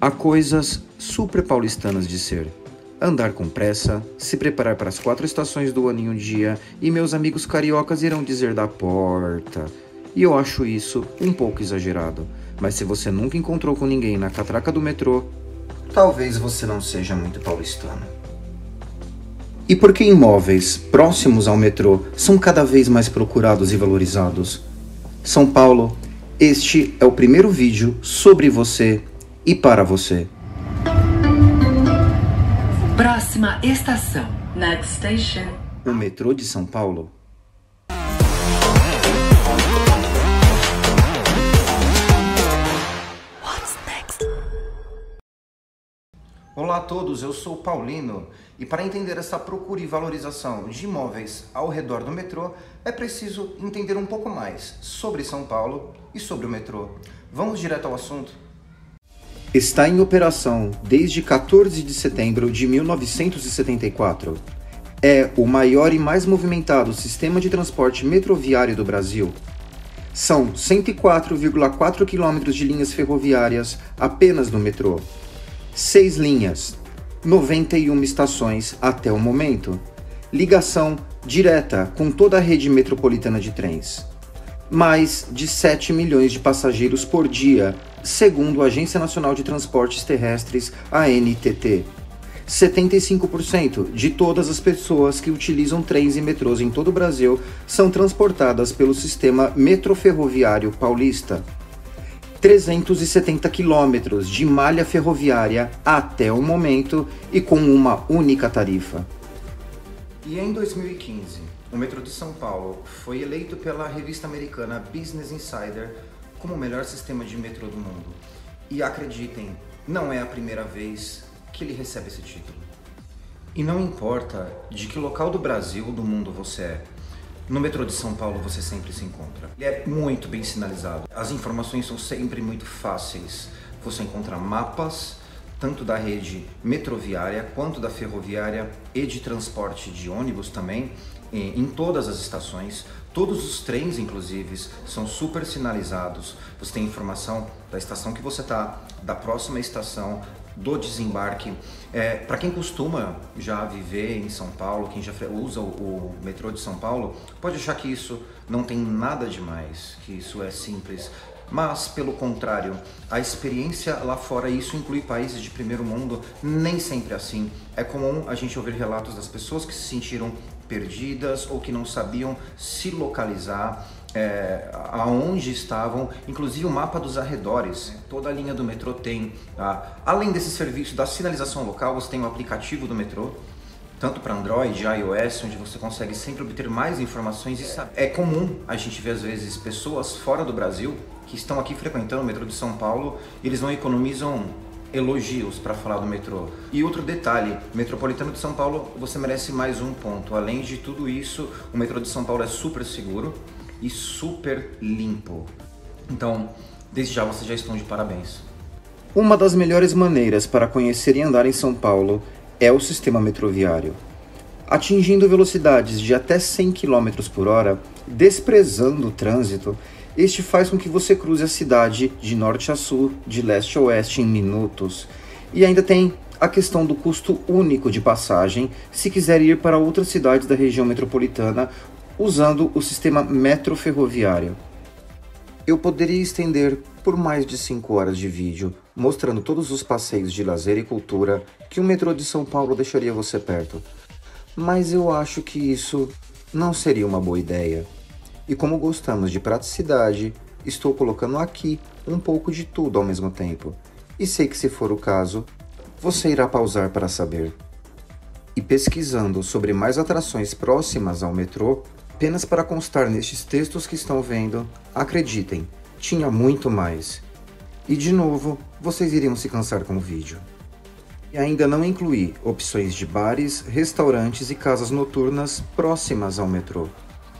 Há coisas super paulistanas de ser. Andar com pressa, se preparar para as 4 estações do ano em um dia e meus amigos cariocas irão dizer da porta. E eu acho isso um pouco exagerado, mas se você nunca encontrou com ninguém na catraca do metrô, talvez você não seja muito paulistano. E por que imóveis próximos ao metrô são cada vez mais procurados e valorizados? São Paulo, este é o primeiro vídeo sobre você e para você. Próxima estação. Next station. O metrô de São Paulo. What's next? Olá a todos, eu sou o Paulino e para entender essa procura e valorização de imóveis ao redor do metrô é preciso entender um pouco mais sobre São Paulo e sobre o metrô. Vamos direto ao assunto? Está em operação desde 14 de setembro de 1974. É o maior e mais movimentado sistema de transporte metroviário do Brasil. São 104,4 quilômetros de linhas ferroviárias apenas no metrô. 6 linhas, 91 estações até o momento. Ligação direta com toda a rede metropolitana de trens. Mais de 7 milhões de passageiros por dia, segundo a Agência Nacional de Transportes Terrestres, ANTT. 75% de todas as pessoas que utilizam trens e metrôs em todo o Brasil são transportadas pelo sistema metroferroviário paulista. 370 quilômetros de malha ferroviária até o momento e com uma única tarifa. E em 2015, o metrô de São Paulo foi eleito pela revista americana Business Insider como o melhor sistema de metrô do mundo. E acreditem, não é a primeira vez que ele recebe esse título. E não importa de que local do Brasil ou do mundo você é, no metrô de São Paulo você sempre se encontra. Ele é muito bem sinalizado, as informações são sempre muito fáceis. Você encontra mapas, tanto da rede metroviária quanto da ferroviária e de transporte de ônibus também, em todas as estações. Todos os trens, inclusive, são super sinalizados. Você tem informação da estação que você está, da próxima estação, do desembarque. Para quem costuma já viver em São Paulo, quem já usa o metrô de São Paulo, pode achar que isso não tem nada demais, que isso é simples. Mas, pelo contrário, a experiência lá fora, e isso inclui países de primeiro mundo, nem sempre é assim. É comum a gente ouvir relatos das pessoas que se sentiram perdidas ou que não sabiam se localizar, aonde estavam, inclusive o mapa dos arredores. Toda a linha do metrô tem, além desse serviço da sinalização local, você tem o aplicativo do metrô, tanto para Android e iOS, onde você consegue sempre obter mais informações e saber. É comum a gente ver às vezes pessoas fora do Brasil que estão aqui frequentando o metrô de São Paulo e eles não economizam elogios para falar do metrô. E outro detalhe, Metropolitano de São Paulo, você merece mais um ponto. Além de tudo isso, o metrô de São Paulo é super seguro e super limpo. Então, desde já vocês já estão de parabéns. Uma das melhores maneiras para conhecer e andar em São Paulo é o sistema metroviário. Atingindo velocidades de até 100 km por hora, desprezando o trânsito, este faz com que você cruze a cidade de norte a sul, de leste a oeste em minutos. E ainda tem a questão do custo único de passagem se quiser ir para outras cidades da região metropolitana usando o sistema metroferroviário. Eu poderia estender por mais de 5 horas de vídeo mostrando todos os passeios de lazer e cultura que o metrô de São Paulo deixaria você perto. Mas eu acho que isso não seria uma boa ideia. E como gostamos de praticidade, estou colocando aqui um pouco de tudo ao mesmo tempo. E sei que se for o caso, você irá pausar para saber. E pesquisando sobre mais atrações próximas ao metrô, apenas para constar nestes textos que estão vendo, acreditem, tinha muito mais. E de novo, vocês iriam se cansar com o vídeo. E ainda não incluí opções de bares, restaurantes e casas noturnas próximas ao metrô.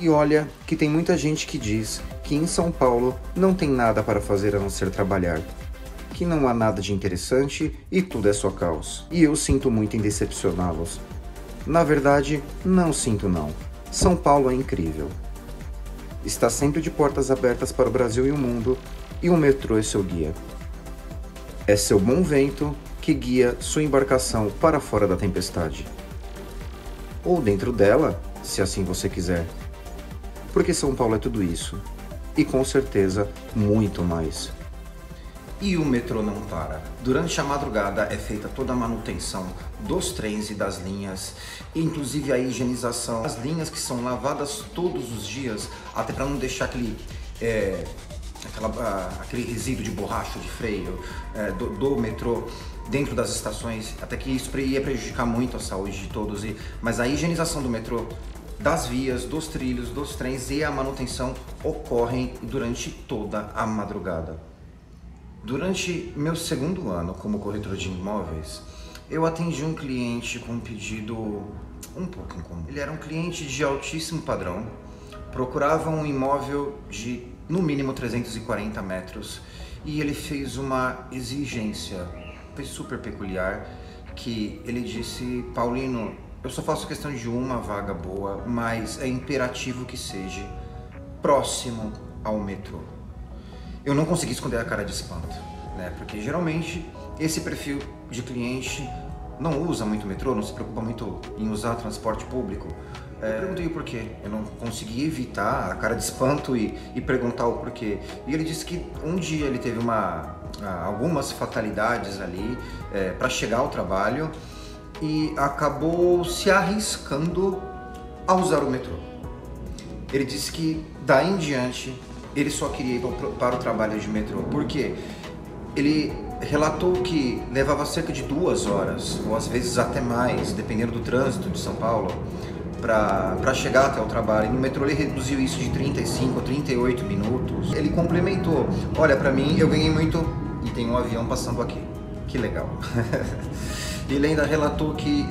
E olha que tem muita gente que diz que em São Paulo não tem nada para fazer a não ser trabalhar, que não há nada de interessante e tudo é só caos. E eu sinto muito em decepcioná-los. Na verdade, não sinto não. São Paulo é incrível. Está sempre de portas abertas para o Brasil e o mundo, e o metrô é seu guia. É seu bom vento que guia sua embarcação para fora da tempestade. Ou dentro dela, se assim você quiser. Porque São Paulo é tudo isso. E com certeza, muito mais. E o metrô não para. Durante a madrugada é feita toda a manutenção dos trens e das linhas, inclusive a higienização. As linhas que são lavadas todos os dias, até para não deixar aquele resíduo de borracha de freio do metrô dentro das estações, até que isso ia prejudicar muito a saúde de todos. Mas a higienização do metrô, das vias, dos trilhos, dos trens e a manutenção ocorrem durante toda a madrugada. Durante meu segundo ano como corretor de imóveis, eu atendi um cliente com um pedido um pouco incomum. Ele era um cliente de altíssimo padrão, procurava um imóvel de no mínimo 340 metros e ele fez uma exigência, foi super peculiar, que ele disse: Paulino, eu só faço questão de uma vaga boa, mas é imperativo que seja próximo ao metrô. Eu não consegui esconder a cara de espanto, né? Porque geralmente esse perfil de cliente não usa muito metrô, não se preocupa muito em usar transporte público. Eu perguntei o porquê, eu não consegui evitar a cara de espanto e perguntar o porquê. E ele disse que um dia ele teve algumas fatalidades ali para chegar ao trabalho e acabou se arriscando a usar o metrô. Ele disse que daí em diante ele só queria ir para o trabalho de metrô. Por quê? Ele relatou que levava cerca de 2 horas, ou às vezes até mais, dependendo do trânsito de São Paulo, para chegar até o trabalho. E no metrô ele reduziu isso de 35 a 38 minutos. Ele complementou: olha, para mim eu ganhei muito e tem um avião passando aqui. Que legal. Ele ainda relatou que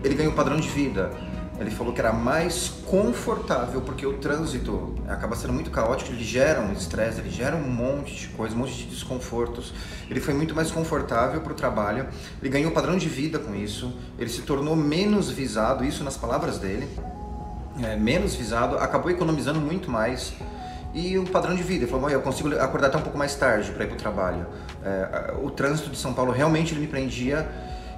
ele ganhou padrão de vida. Ele falou que era mais confortável, porque o trânsito acaba sendo muito caótico, ele gera um estresse, ele gera um monte de coisa, um monte de desconfortos. Ele foi muito mais confortável para o trabalho, ele ganhou padrão de vida com isso, ele se tornou menos visado, isso nas palavras dele, menos visado, acabou economizando muito mais. E o padrão de vida, ele falou: eu consigo acordar até um pouco mais tarde para ir para o trabalho. O trânsito de São Paulo realmente ele me prendia,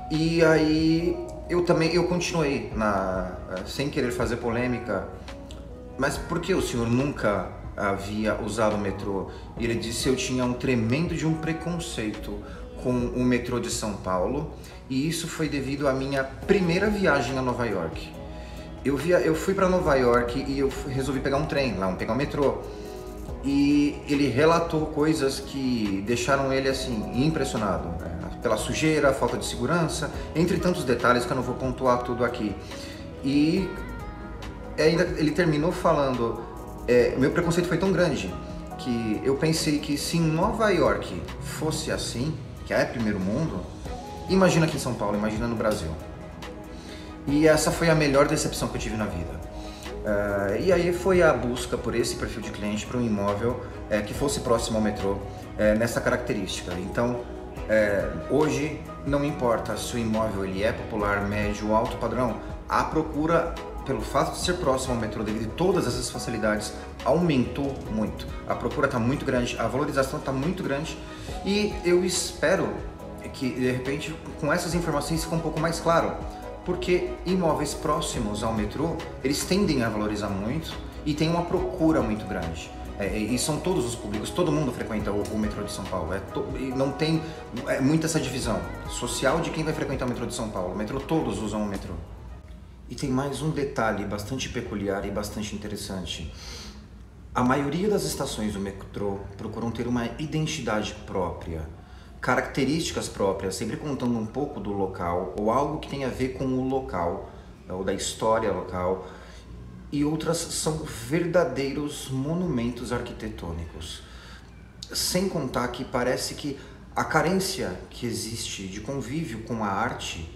e aí eu continuei sem querer fazer polêmica, mas por que o senhor nunca havia usado o metrô? E ele disse: eu tinha um tremendo de um preconceito com o metrô de São Paulo, e isso foi devido à minha primeira viagem a Nova York. Eu fui para Nova York e eu resolvi pegar um trem lá, pegar um metrô. E ele relatou coisas que deixaram ele assim impressionado, pela sujeira, falta de segurança, entre tantos detalhes que eu não vou pontuar tudo aqui. E ainda ele terminou falando: meu preconceito foi tão grande que eu pensei que se em Nova York fosse assim, que é primeiro mundo, imagina aqui em São Paulo, imagina no Brasil. E essa foi a melhor decepção que eu tive na vida. E aí foi a busca por esse perfil de cliente para um imóvel que fosse próximo ao metrô, nessa característica. Então, hoje não importa se o imóvel ele é popular, médio ou alto padrão, a procura, pelo fato de ser próximo ao metrô, devido a todas essas facilidades, aumentou muito. A procura está muito grande, a valorização está muito grande, e eu espero que de repente com essas informações fique um pouco mais claro. Porque imóveis próximos ao metrô, eles tendem a valorizar muito e tem uma procura muito grande. E são todos os públicos, todo mundo frequenta o metrô de São Paulo. E não tem muito essa divisão social de quem vai frequentar o metrô de São Paulo. O metrô, todos usam o metrô. E tem mais um detalhe bastante peculiar e bastante interessante. A maioria das estações do metrô procuram ter uma identidade própria, características próprias, sempre contando um pouco do local ou algo que tem a ver com o local ou da história local, e outras são verdadeiros monumentos arquitetônicos. Sem contar que parece que a carência que existe de convívio com a arte,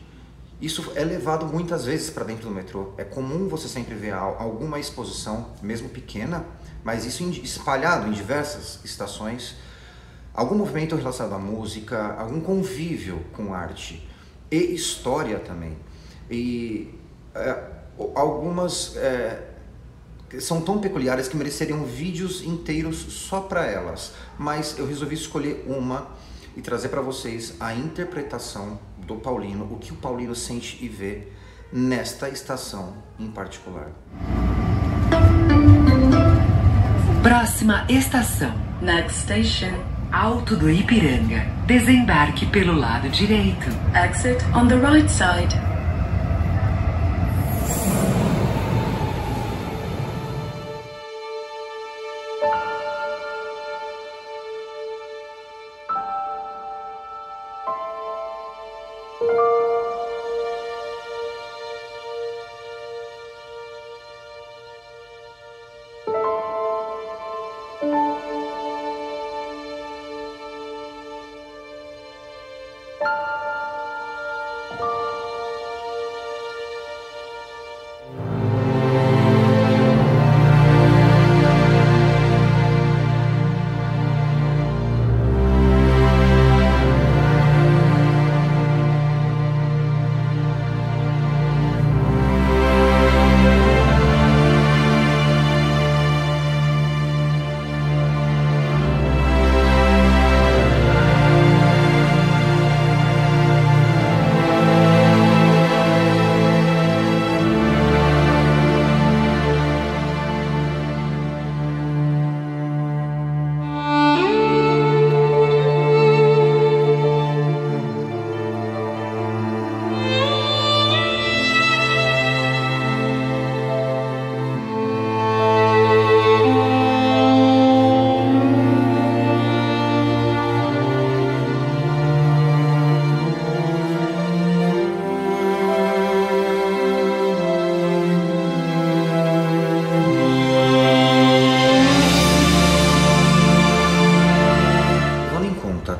isso é levado muitas vezes para dentro do metrô. É comum você sempre ver alguma exposição, mesmo pequena, mas isso espalhado em diversas estações, algum movimento relacionado à música, algum convívio com arte e história também. E algumas são tão peculiares que mereceriam vídeos inteiros só para elas, mas eu resolvi escolher uma e trazer para vocês a interpretação do Paulino, o que o Paulino sente e vê nesta estação em particular. Próxima estação. Next station. Alto do Ipiranga. Desembarque pelo lado direito. Exit on the right side.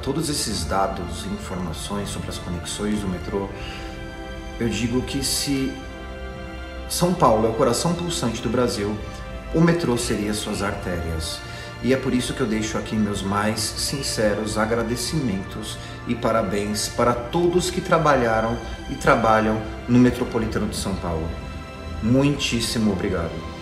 Todos esses dados e informações sobre as conexões do metrô, eu digo que se São Paulo é o coração pulsante do Brasil, o metrô seria suas artérias. E é por isso que eu deixo aqui meus mais sinceros agradecimentos e parabéns para todos que trabalharam e trabalham no Metropolitano de São Paulo. Muitíssimo obrigado.